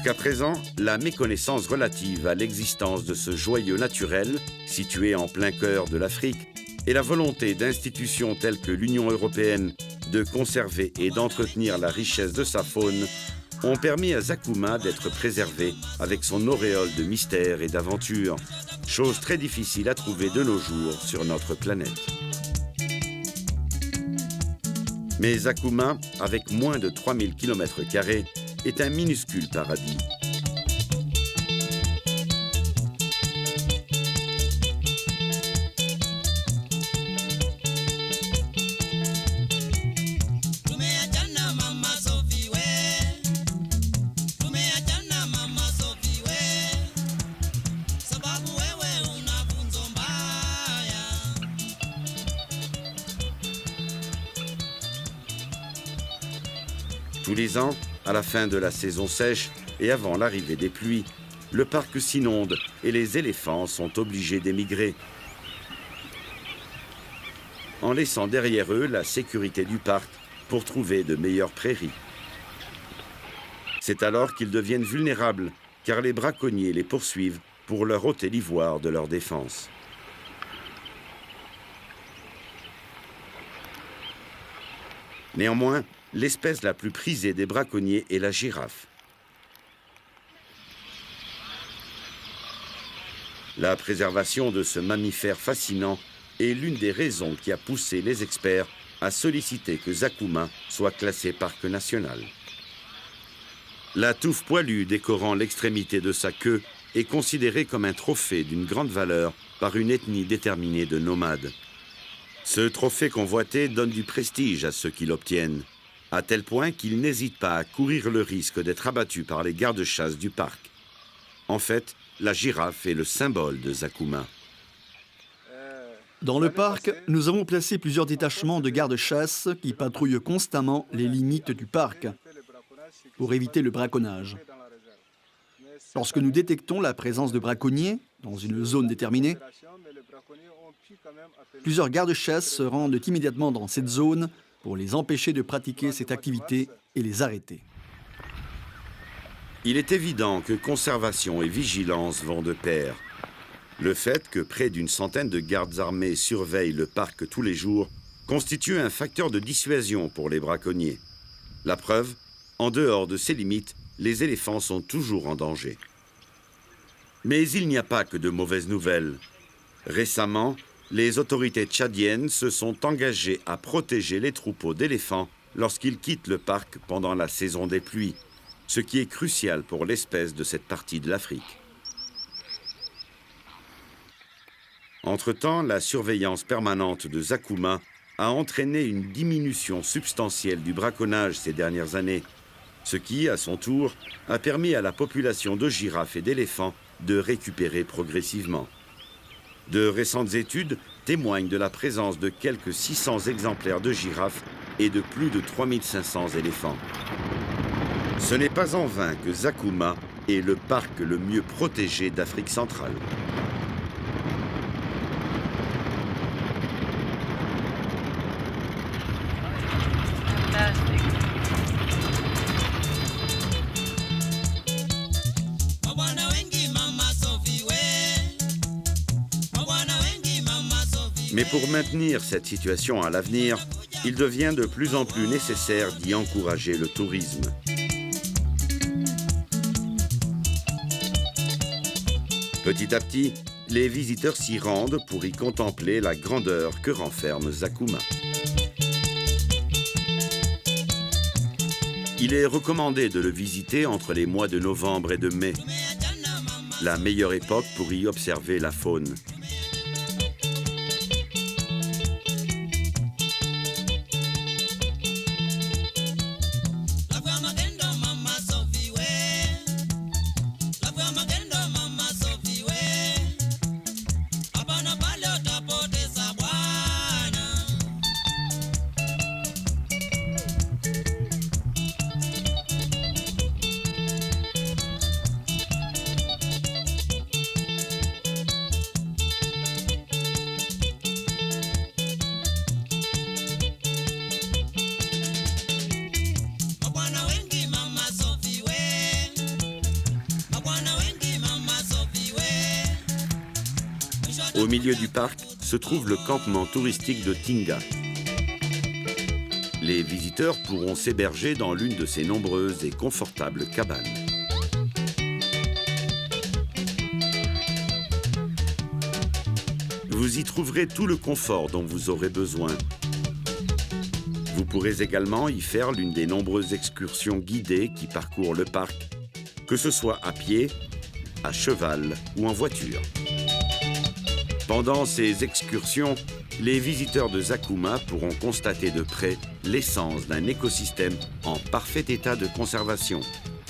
Jusqu'à présent, la méconnaissance relative à l'existence de ce joyau naturel, situé en plein cœur de l'Afrique, et la volonté d'institutions telles que l'Union européenne de conserver et d'entretenir la richesse de sa faune ont permis à Zakouma d'être préservé avec son auréole de mystère et d'aventure, chose très difficile à trouver de nos jours sur notre planète. Mais Zakouma, avec moins de 3000 km², est un minuscule paradis. Tous les ans, à la fin de la saison sèche et avant l'arrivée des pluies, le parc s'inonde et les éléphants sont obligés d'émigrer, en laissant derrière eux la sécurité du parc pour trouver de meilleures prairies. C'est alors qu'ils deviennent vulnérables, car les braconniers les poursuivent pour leur ôter l'ivoire de leur défense. Néanmoins, l'espèce la plus prisée des braconniers est la girafe. La préservation de ce mammifère fascinant est l'une des raisons qui a poussé les experts à solliciter que Zakouma soit classé parc national. La touffe poilue décorant l'extrémité de sa queue est considérée comme un trophée d'une grande valeur par une ethnie déterminée de nomades. Ce trophée convoité donne du prestige à ceux qui l'obtiennent, à tel point qu'ils n'hésitent pas à courir le risque d'être abattus par les gardes-chasse du parc. En fait, la girafe est le symbole de Zakouma. Dans le parc, nous avons placé plusieurs détachements de gardes-chasse qui patrouillent constamment les limites du parc pour éviter le braconnage. Lorsque nous détectons la présence de braconniers dans une zone déterminée, plusieurs gardes-chasse se rendent immédiatement dans cette zone pour les empêcher de pratiquer cette activité et les arrêter. Il est évident que conservation et vigilance vont de pair. Le fait que près d'une centaine de gardes armés surveillent le parc tous les jours constitue un facteur de dissuasion pour les braconniers. La preuve, en dehors de ces limites, les éléphants sont toujours en danger. Mais il n'y a pas que de mauvaises nouvelles. Récemment, les autorités tchadiennes se sont engagées à protéger les troupeaux d'éléphants lorsqu'ils quittent le parc pendant la saison des pluies, ce qui est crucial pour l'espèce de cette partie de l'Afrique. Entre-temps, la surveillance permanente de Zakouma a entraîné une diminution substantielle du braconnage ces dernières années, ce qui, à son tour, a permis à la population de girafes et d'éléphants de récupérer progressivement. De récentes études témoignent de la présence de quelques 600 exemplaires de girafes et de plus de 3500 éléphants. Ce n'est pas en vain que Zakouma est le parc le mieux protégé d'Afrique centrale. Mais pour maintenir cette situation à l'avenir, il devient de plus en plus nécessaire d'y encourager le tourisme. Petit à petit, les visiteurs s'y rendent pour y contempler la grandeur que renferme Zakouma. Il est recommandé de le visiter entre les mois de novembre et de mai, la meilleure époque pour y observer la faune. Au milieu du parc se trouve le campement touristique de Tinga. Les visiteurs pourront s'héberger dans l'une de ces nombreuses et confortables cabanes. Vous y trouverez tout le confort dont vous aurez besoin. Vous pourrez également y faire l'une des nombreuses excursions guidées qui parcourent le parc, que ce soit à pied, à cheval ou en voiture. Pendant ces excursions, les visiteurs de Zakuma pourront constater de près l'essence d'un écosystème en parfait état de conservation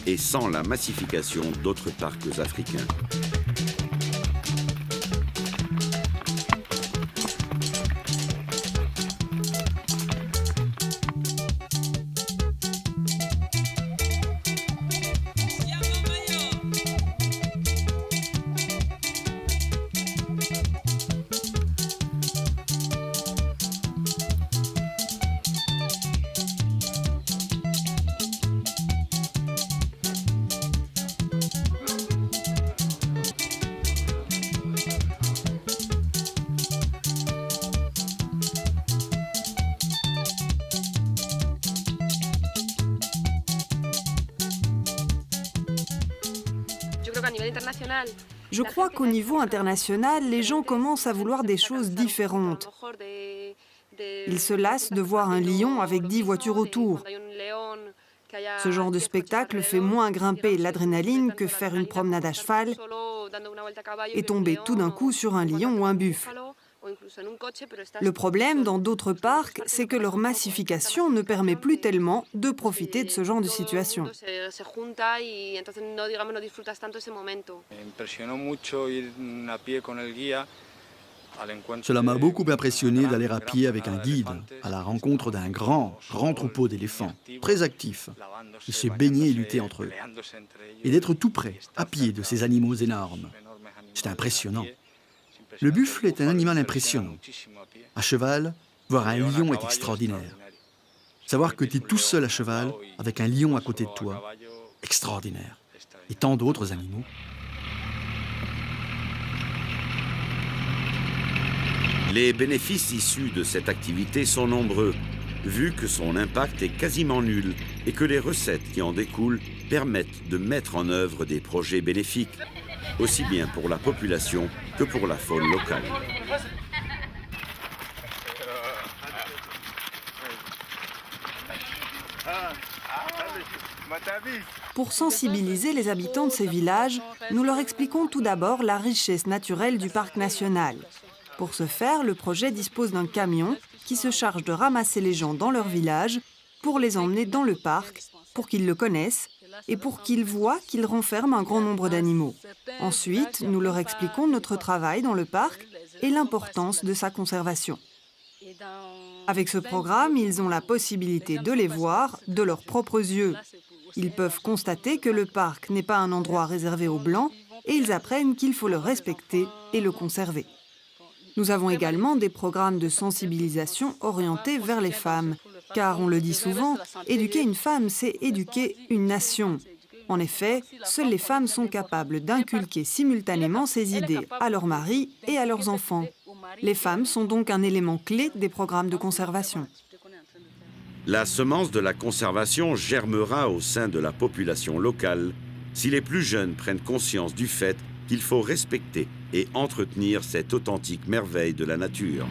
et sans la massification d'autres parcs africains. Je crois qu'au niveau international, les gens commencent à vouloir des choses différentes. Ils se lassent de voir un lion avec 10 voitures autour. Ce genre de spectacle fait moins grimper l'adrénaline que faire une promenade à cheval et tomber tout d'un coup sur un lion ou un buffle. Le problème dans d'autres parcs, c'est que leur massification ne permet plus tellement de profiter de ce genre de situation. Cela m'a beaucoup impressionné d'aller à pied avec un guide à la rencontre d'un grand troupeau d'éléphants, très actifs. Ils se baignaient et luttaient entre eux. Et d'être tout près, à pied, de ces animaux énormes. C'est impressionnant. Le buffle est un animal impressionnant. À cheval, voir un lion est extraordinaire. Savoir que tu es tout seul à cheval, avec un lion à côté de toi, extraordinaire. Et tant d'autres animaux. Les bénéfices issus de cette activité sont nombreux, vu que son impact est quasiment nul et que les recettes qui en découlent permettent de mettre en œuvre des projets bénéfiques, aussi bien pour la population que pour la faune locale. Pour sensibiliser les habitants de ces villages, nous leur expliquons tout d'abord la richesse naturelle du parc national. Pour ce faire, le projet dispose d'un camion qui se charge de ramasser les gens dans leur village pour les emmener dans le parc, pour qu'ils le connaissent et pour qu'ils voient qu'il renferme un grand nombre d'animaux. Ensuite, nous leur expliquons notre travail dans le parc et l'importance de sa conservation. Avec ce programme, ils ont la possibilité de les voir de leurs propres yeux. Ils peuvent constater que le parc n'est pas un endroit réservé aux Blancs et ils apprennent qu'il faut le respecter et le conserver. Nous avons également des programmes de sensibilisation orientés vers les femmes. Car, on le dit souvent, éduquer une femme, c'est éduquer une nation. En effet, seules les femmes sont capables d'inculquer simultanément ces idées à leurs maris et à leurs enfants. Les femmes sont donc un élément clé des programmes de conservation. La semence de la conservation germera au sein de la population locale si les plus jeunes prennent conscience du fait qu'il faut respecter et entretenir cette authentique merveille de la nature.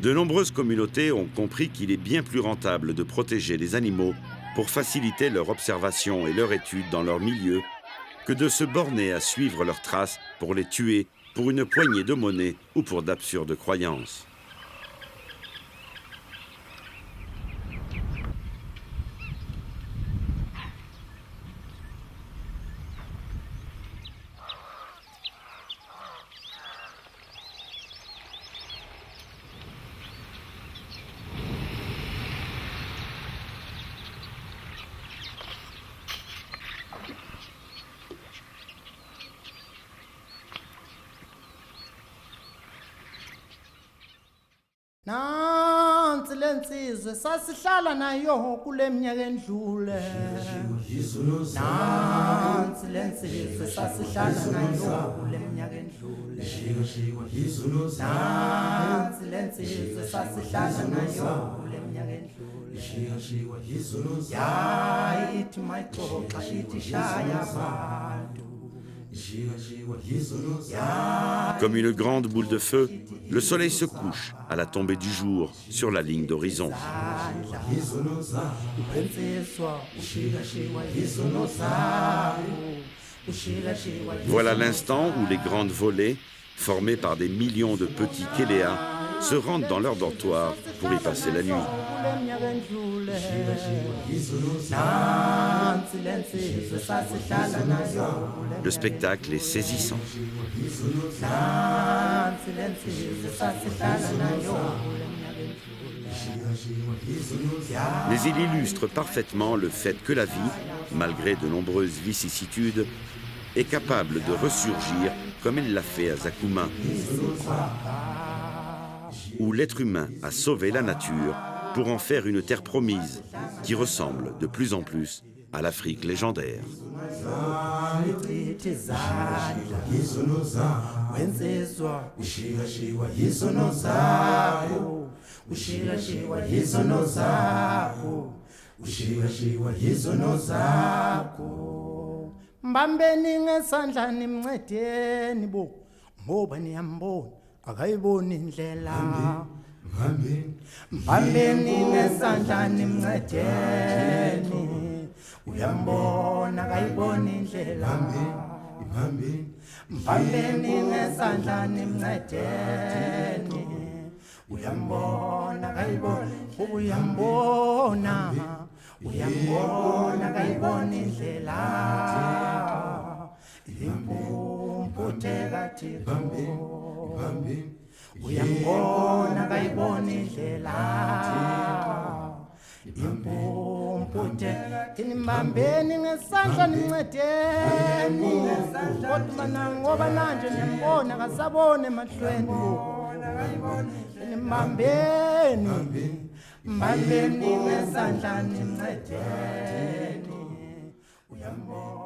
De nombreuses communautés ont compris qu'il est bien plus rentable de protéger les animaux pour faciliter leur observation et leur étude dans leur milieu que de se borner à suivre leurs traces pour les tuer pour une poignée de monnaie ou pour d'absurdes croyances. wensizwe sasihlala nayo kule minyaka endlule nansi lensizwe sasihlala nayo kule minyaka endlule nansi lensizwe sasihlala nayo kule minyaka endlule yayithi mayixoxa ithi shaya bantu. Comme une grande boule de feu, le soleil se couche à la tombée du jour sur la ligne d'horizon. Voilà l'instant où les grandes volées, formées par des millions de petits kéléas, se rendent dans leur dortoir pour y passer la nuit. Le spectacle est saisissant. Mais il illustre parfaitement le fait que la vie, malgré de nombreuses vicissitudes, est capable de ressurgir comme elle l'a fait à Zakuma, où l'être humain a sauvé la nature pour en faire une terre promise qui ressemble de plus en plus à l'Afrique légendaire. Mbambeni ngesandla nimncedeni bo ngoba niyambona akayiboni indlela mbambeni ngesandla nimncedeni uyambona akayiboni indlela mbambeni ngesandla nimncedeni uyambona akayiboni uyambona akayiboni indlela impumputhe kaThixo uyambona akayiboni indlela impumputhe thini mbambeni ngesandla nimncedeni kodwa mana ngoba nanje niyambona akasabone emahlweni mbambeni ngesandla nimncedeni uyambona